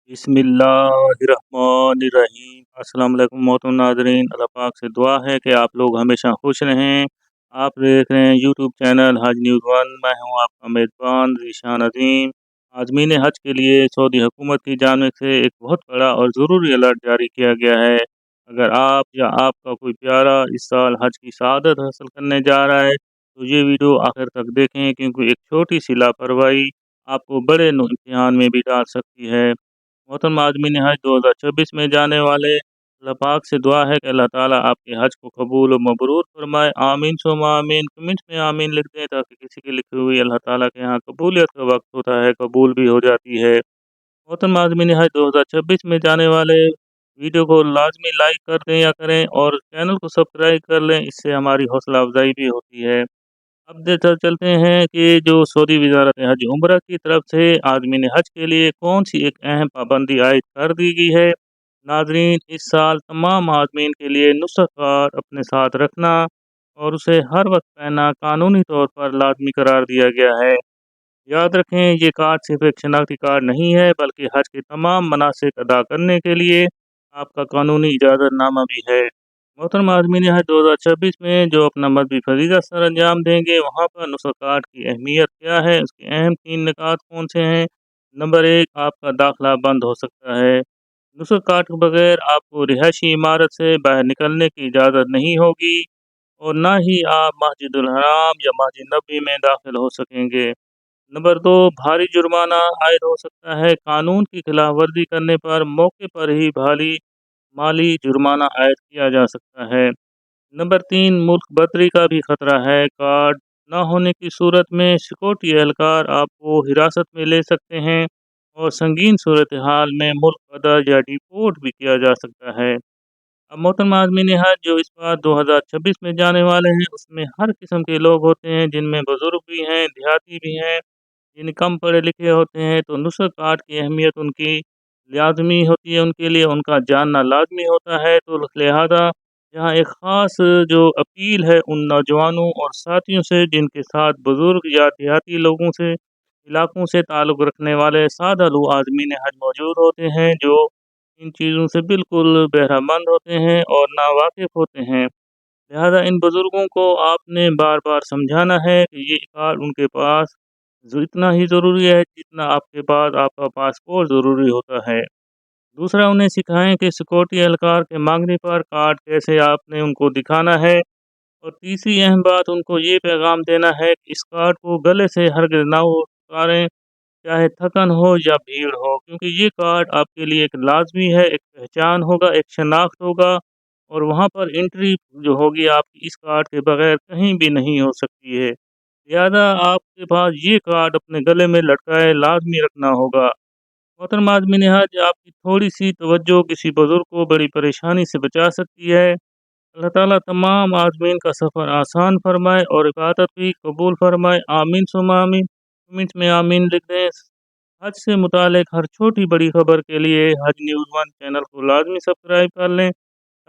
बिस्मिल्लाहिर्रहमानिर्रहीम। अस्सलाम वालेकुम मोहतरम नाज़रीन, अल्लाह पाक से दुआ है कि आप लोग हमेशा खुश रहें। आप देख रहे हैं यूट्यूब चैनल हज न्यूज़ वन। मैं हूं आपका मेज़बान ज़ीशान अज़ीम। आज़मीन हज के लिए सऊदी हुकूमत की जानिब से एक बहुत बड़ा और ज़रूरी अलर्ट जारी किया गया है। अगर आप या आपका कोई प्यारा इस साल हज की सआदत हासिल करने जा रहा है तो ये वीडियो आखिर तक देखें, क्योंकि एक छोटी सी लापरवाही आपको बड़े इम्तिहान में भी डाल सकती है। मोहतरम आज़मीन हज 2026 में जाने वाले, अल्लाह पाक से दुआ है कि अल्लाह ताला आपके हज को कबूल व मबरूर फरमाए। आमीन सुम्मा आमीन। कमेंट्स में आमीन लिख दें ताकि किसी की लिखी हुई अल्लाह ताला के यहाँ कबूलियत का वक्त होता है, कबूल भी हो जाती है। मोहतरम आज़मीन हज 2026 में जाने वाले वीडियो को लाजमी लाइक कर दें या करें और चैनल को सब्सक्राइब कर लें, इससे हमारी हौसला अफजाई भी होती है। अब चलते हैं कि जो सऊदी वजारत हज उम्रा की तरफ से आज़मीन हज के लिए कौन सी एक अहम पाबंदी आयद कर दी गई है। नाजरीन, इस साल तमाम आज़मीन के लिए नुस्खा कार्ड अपने साथ रखना और उसे हर वक्त पहनना कानूनी तौर पर लाजमी करार दिया गया है। याद रखें, ये कार्ड सिर्फ एक शनाख्ती कार्ड नहीं है, बल्कि हज के तमाम मनासिक अदा करने के लिए आपका कानूनी इजाज़तनामा भी है। मोहतरम आज़मीन हज 2026 में जो अपना मजहबी फरीज़ा सर अंजाम देंगे, वहाँ पर नुस्खा कार्ड की अहमियत क्या है, उसके अहम 3 निकात कौन से हैं। नंबर 1, आपका दाखिला बंद हो सकता है। नुस्खा कार्ड के बगैर आपको रिहायशी इमारत से बाहर निकलने की इजाज़त नहीं होगी और ना ही आप मस्जिदुल हराम या मस्जिद नबी में दाखिल हो सकेंगे। नंबर 2, भारी जुर्माना आयद हो सकता है। कानून की खिलाफ वर्जी करने पर मौके पर ही भारी माली जुर्माना आयद किया जा सकता है। नंबर 3, मुल्क बदरी का भी खतरा है। कार्ड न होने की सूरत में सिक्योरिटी एहलकार आपको हिरासत में ले सकते हैं और संगीन सूरत हाल में मुल्क बदर या डिपोर्ट भी किया जा सकता है। अब मोहतरम आज़मीन हज जो इस बार 2026 में जाने वाले हैं, उसमें हर किस्म के लोग होते हैं, जिनमें बुज़ुर्ग भी हैं, देहाती भी हैं, जिन कम पढ़े लिखे होते हैं। तो नुस्खा कार्ड की अहमियत उनकी लाजमी होती है, उनके लिए उनका जानना लाजमी होता है। तो लिहाजा यहाँ एक ख़ास जो अपील है उन नौजवानों और साथियों से जिनके साथ बुज़ुर्ग या देहाती लोगों से इलाकों से ताल्लुक़ रखने वाले सादा लोग आज़मीन हज मौजूद होते हैं, जो इन चीज़ों से बिल्कुल बहरामंद होते हैं और नावाकिफ़ होते हैं। लिहाजा इन बुज़ुर्गों को आपने बार बार समझाना है कि ये कार्ड उनके पास इतना ही ज़रूरी है जितना आपके पास आपका पासपोर्ट ज़रूरी होता है। दूसरा, उन्हें सिखाएं कि सिक्योरिटी एहलकार के मांगने पर कार्ड कैसे आपने उनको दिखाना है। और तीसरी अहम बात, उनको ये पैगाम देना है कि इस कार्ड को गले से हरगिज़ ना उतारें, चाहे थकन हो या भीड़ हो, क्योंकि ये कार्ड आपके लिए एक लाजमी है, एक पहचान होगा, एक शनाख्त होगा और वहाँ पर एंट्री जो होगी आपकी इस कार्ड के बगैर कहीं भी नहीं हो सकती है। लिहाजा आपके पास ये कार्ड अपने गले में लटकाए लाजमी रखना होगा। मोहतरम आज़मीन हज, आपकी थोड़ी सी तवज्जो किसी बुज़ुर्ग को बड़ी परेशानी से बचा सकती है। अल्लाह ताला तमाम आज़मीन का सफ़र आसान फरमाए और इबादत भी कबूल फरमाए। आमीन सुम्मा आमीन। कमेंट्स में आमीन लिख दें। हज से मुतालिक हर छोटी बड़ी खबर के लिए हज न्यूज़ वन चैनल को लाजमी सब्सक्राइब कर लें,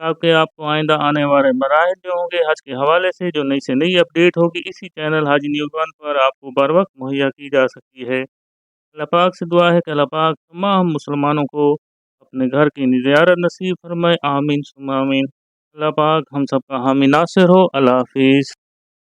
ताकि आपको आइंदा आने वाले मराहल जो होंगे हज के हवाले से, जो नई से नई अपडेट होगी, इसी चैनल हज न्यूज़ वन पर आपको बर वक्त मुहैया की जा सकती है। अल्लाह पाक से दुआ है कि अल्लाह पाक तमाम मुसलमानों को अपने घर की ज़ियारत नसीब फरमाए। आमीन सुम्मा आमीन। अल्लाह पाक हम सबका हामी नासिर हो। अल्लाह हाफिज़।